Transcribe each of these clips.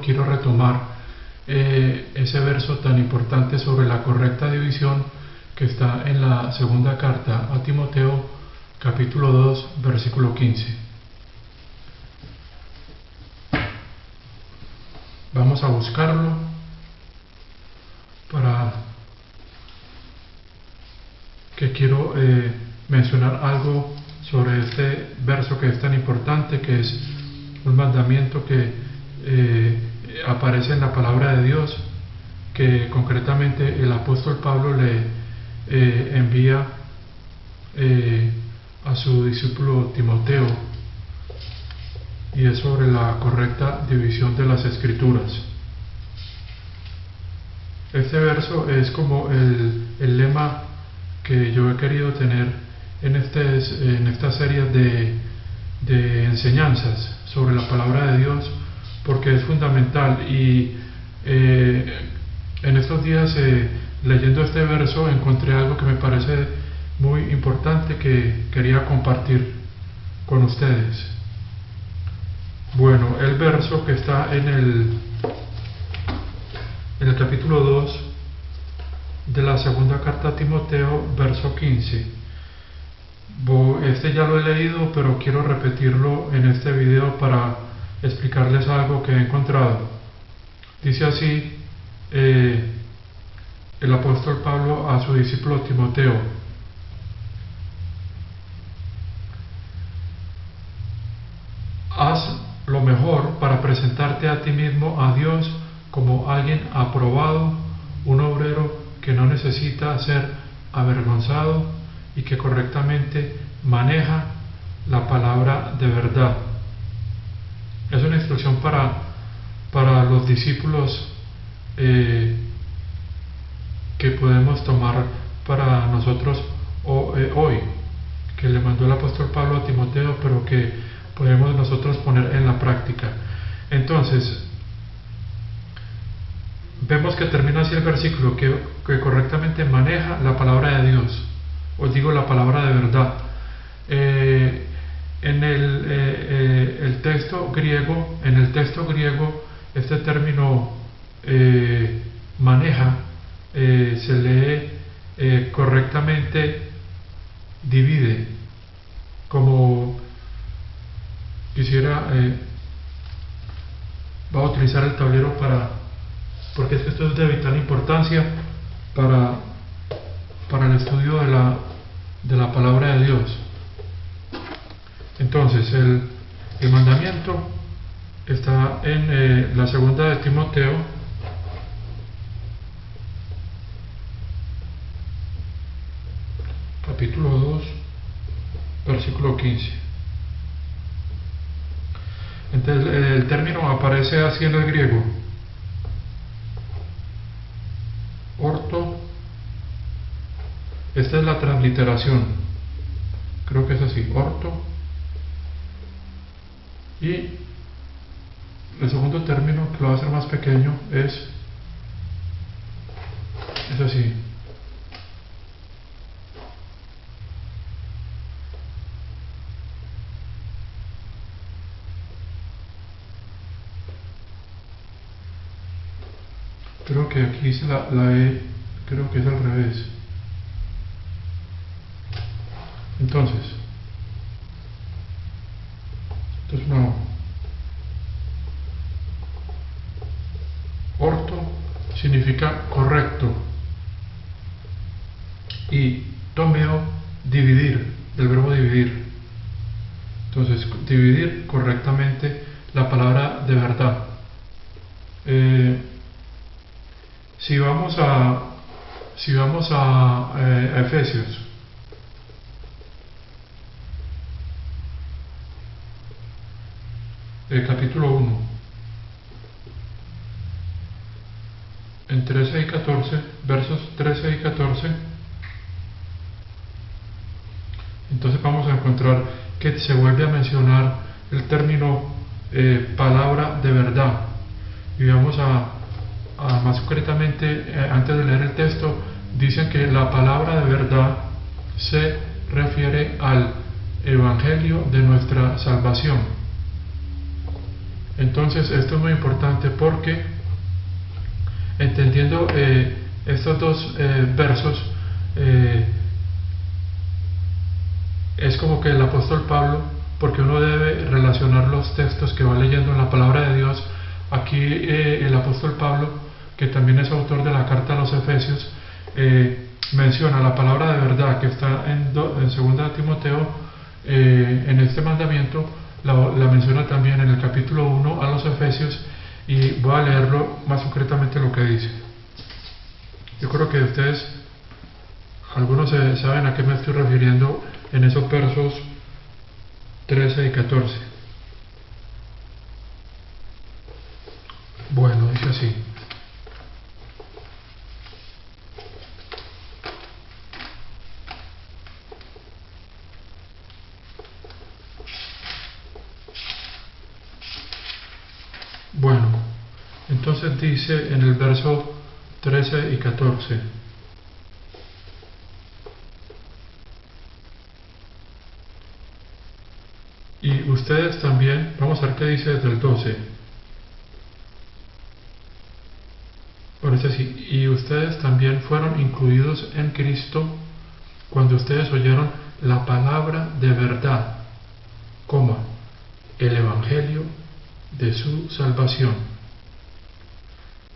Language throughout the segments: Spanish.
quiero retomar ese verso tan importante sobre la correcta división que está en la segunda carta a Timoteo, capítulo 2, versículo 15. Vamos a buscarlo para que quiero mencionar algo sobre este verso que es tan importante, que es un mandamiento que aparece en la palabra de Dios, que concretamente el apóstol Pablo le envía a su discípulo Timoteo, y es sobre la correcta división de las escrituras. Este verso es como el lema que yo he querido tener en esta serie de enseñanzas sobre la palabra de Dios, porque es fundamental. Y en estos días, leyendo este verso, encontré algo que me parece muy importante que quería compartir con ustedes. Bueno, el verso que está en el capítulo 2 de la segunda carta a Timoteo, verso 15. Este ya lo he leído, pero quiero repetirlo en este video para explicarles algo que he encontrado. Dice así el apóstol Pablo a su discípulo Timoteo: haz lo mejor para presentarte a ti mismo a Dios como alguien aprobado, un obrero que no necesita ser avergonzado y que correctamente maneja la palabra de verdad. Es una instrucción para los discípulos que podemos tomar para nosotros hoy, que le mandó el apóstol Pablo a Timoteo, pero que podemos nosotros poner en la práctica. Entonces, vemos que termina así el versículo, que correctamente maneja la palabra de Dios, os digo, la palabra de verdad. En el texto griego, este término maneja, se lee correctamente, divide, como quisiera, va a utilizar el tablero porque es que esto es de vital importancia para el estudio de la palabra de Dios. Entonces, el mandamiento está en la segunda de Timoteo, capítulo 2, versículo 15. Entonces, el término aparece así en el griego: orto. Esta es la transliteración, creo que es así, orto. Y el segundo término, que lo va a hacer más pequeño, es así. Creo que aquí dice la E, creo que es al revés. Entonces no. Orto significa correcto, y tomeo, dividir, del verbo dividir. Entonces, dividir correctamente la palabra de verdad. Si vamos a Efesios, capítulo 1, en 13 y 14, versos 13 y 14, entonces vamos a encontrar que se vuelve a mencionar el término palabra de verdad. Y vamos a más concretamente, antes de leer el texto, dicen que la palabra de verdad se refiere al evangelio de nuestra salvación. Entonces esto es muy importante porque entendiendo estos dos versos, es como que el apóstol Pablo, porque uno debe relacionar los textos que va leyendo en la palabra de Dios. Aquí el apóstol Pablo, que también es autor de la carta a los Efesios, menciona la palabra de verdad que está en 2 Timoteo, en este mandamiento, la menciona también en el capítulo 1 a los Efesios, y voy a leerlo más concretamente lo que dice. Yo creo que ustedes, algunos saben a qué me estoy refiriendo en esos versos 13 y 14. Bueno, dice así: bueno, entonces dice en el verso 13 y 14: y ustedes también, vamos a ver qué dice desde el 12. Bueno, dice así: y ustedes también fueron incluidos en Cristo cuando ustedes oyeron la palabra de verdad, coma, el evangelio de su salvación.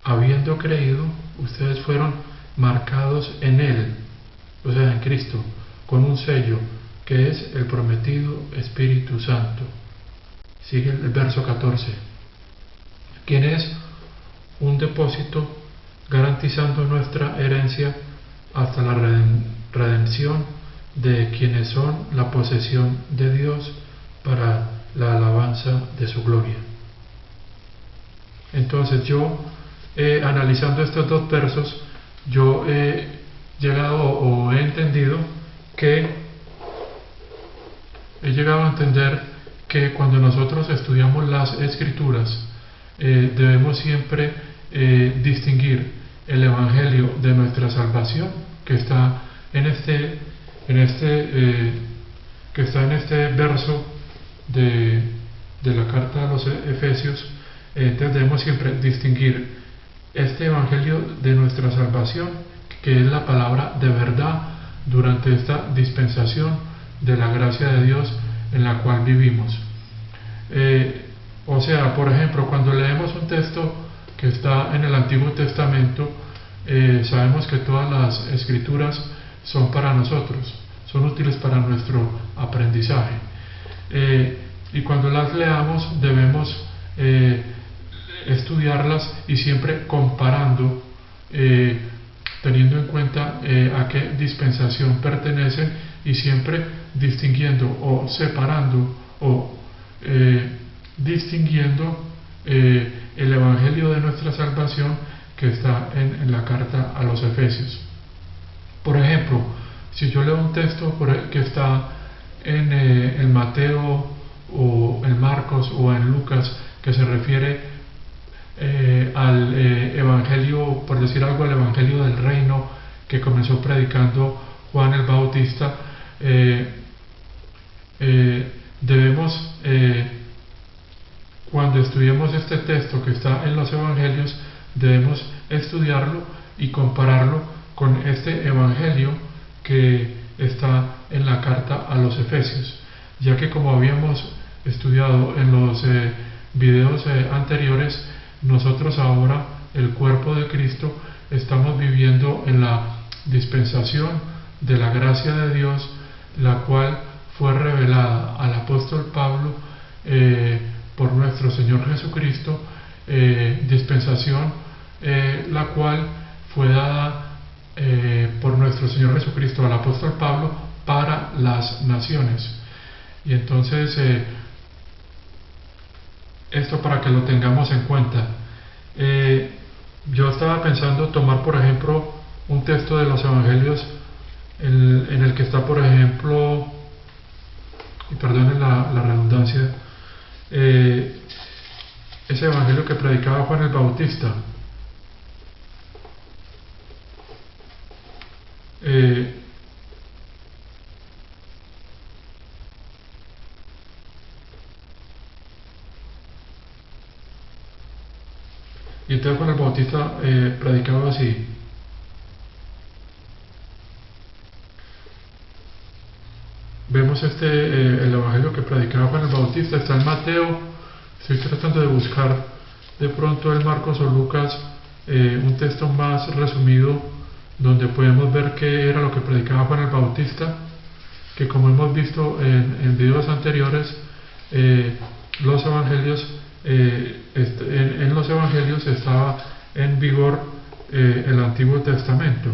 Habiendo creído, ustedes fueron marcados en Él, o sea, en Cristo, con un sello que es el prometido Espíritu Santo. Sigue el verso 14, quien es un depósito garantizando nuestra herencia hasta la redención de quienes son la posesión de Dios para la alabanza de su gloria. Entonces yo, analizando estos dos versos, yo he llegado o he entendido que he llegado a entender que cuando nosotros estudiamos las Escrituras, debemos siempre distinguir el Evangelio de nuestra salvación, que está en este verso de la carta a los Efesios. Entonces debemos siempre distinguir este Evangelio de nuestra salvación, que es la palabra de verdad durante esta dispensación de la gracia de Dios en la cual vivimos. O sea, por ejemplo, cuando leemos un texto que está en el Antiguo Testamento, sabemos que todas las escrituras son para nosotros, son útiles para nuestro aprendizaje. Y cuando las leamos debemos estudiarlas y siempre comparando, teniendo en cuenta a qué dispensación pertenecen, y siempre distinguiendo o separando o distinguiendo el Evangelio de nuestra salvación que está en la carta a los Efesios. Por ejemplo, si yo leo un texto que está en Mateo o en Marcos o en Lucas, que se refiere al Evangelio, por decir algo, al Evangelio del reino que comenzó predicando Juan el Bautista, debemos, cuando estudiemos este texto que está en los Evangelios, debemos estudiarlo y compararlo con este Evangelio que está en la carta a los Efesios, ya que, como habíamos estudiado en los videos anteriores, nosotros ahora, el cuerpo de Cristo, estamos viviendo en la dispensación de la gracia de Dios, la cual fue revelada al apóstol Pablo por nuestro Señor Jesucristo, dispensación la cual fue dada por nuestro Señor Jesucristo al apóstol Pablo para las naciones. Y entonces esto, para que lo tengamos en cuenta. Yo estaba pensando tomar, por ejemplo, un texto de los Evangelios en el que está, por ejemplo, y perdonen la redundancia, ese Evangelio que predicaba Juan el Bautista. Y entonces Juan el Bautista predicaba así. Vemos el evangelio que predicaba Juan el Bautista, está en Mateo. Estoy tratando de buscar de pronto en Marcos o Lucas un texto más resumido donde podemos ver qué era lo que predicaba Juan el Bautista, que como hemos visto en videos anteriores, los evangelios, en los evangelios estaba en vigor el Antiguo Testamento.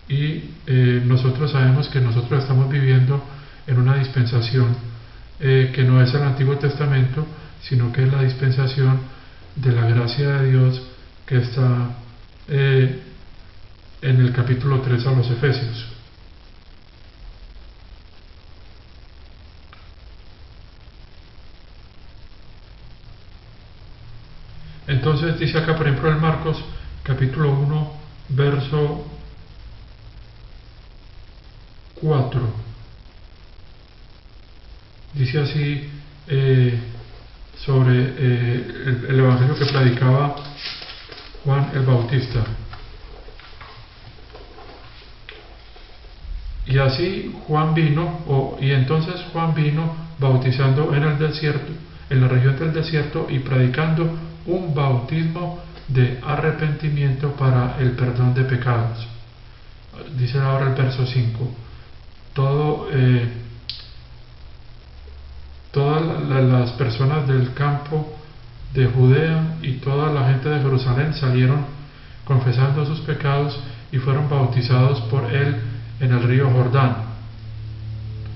Y nosotros sabemos que nosotros estamos viviendo en una dispensación que no es el Antiguo Testamento, sino que es la dispensación de la gracia de Dios, que está en el capítulo 3 a los Efesios. Entonces dice acá, por ejemplo, en Marcos capítulo 1 verso 4, dice así sobre el evangelio que predicaba Juan el Bautista. Y así Juan vino, y entonces Juan vino bautizando en el desierto, en la región del desierto, y predicando un bautismo de arrepentimiento para el perdón de pecados. Dice ahora el verso 5. Todas las personas del campo de Judea y toda la gente de Jerusalén salieron confesando sus pecados y fueron bautizados por él en el río Jordán.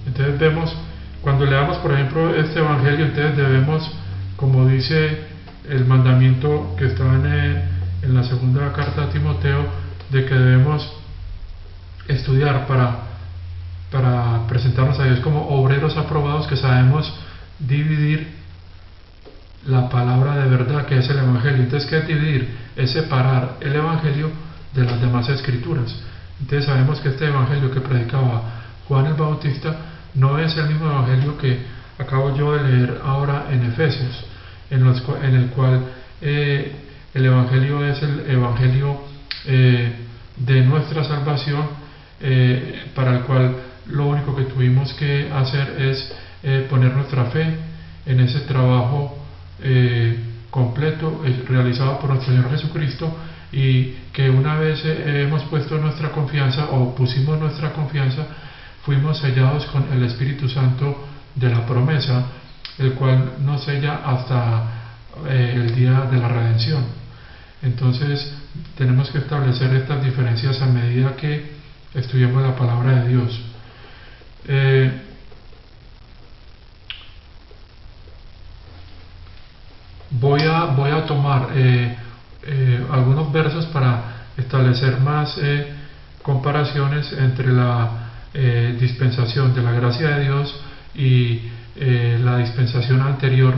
Entonces vemos, cuando leamos por ejemplo este evangelio, entonces debemos, como dice el mandamiento que está en la segunda carta a Timoteo, de que debemos estudiar para presentarnos a Dios como obreros aprobados, que sabemos dividir la palabra de verdad, que es el evangelio. Entonces, ¿qué es dividir? Es separar el evangelio de las demás escrituras. Entonces sabemos que este evangelio que predicaba Juan el Bautista no es el mismo evangelio que acabo yo de leer ahora en Efesios, en el cual el evangelio es el evangelio de nuestra salvación, para el cual lo único que tuvimos que hacer es poner nuestra fe en ese trabajo completo realizado por nuestro Señor Jesucristo, y que una vez hemos puesto nuestra confianza, o pusimos nuestra confianza, fuimos sellados con el Espíritu Santo de la promesa, el cual nos sella hasta el día de la redención. Entonces tenemos que establecer estas diferencias a medida que estudiamos la palabra de Dios. Voy a tomar algunos versos para establecer más comparaciones entre la dispensación de la gracia de Dios y la dispensación anterior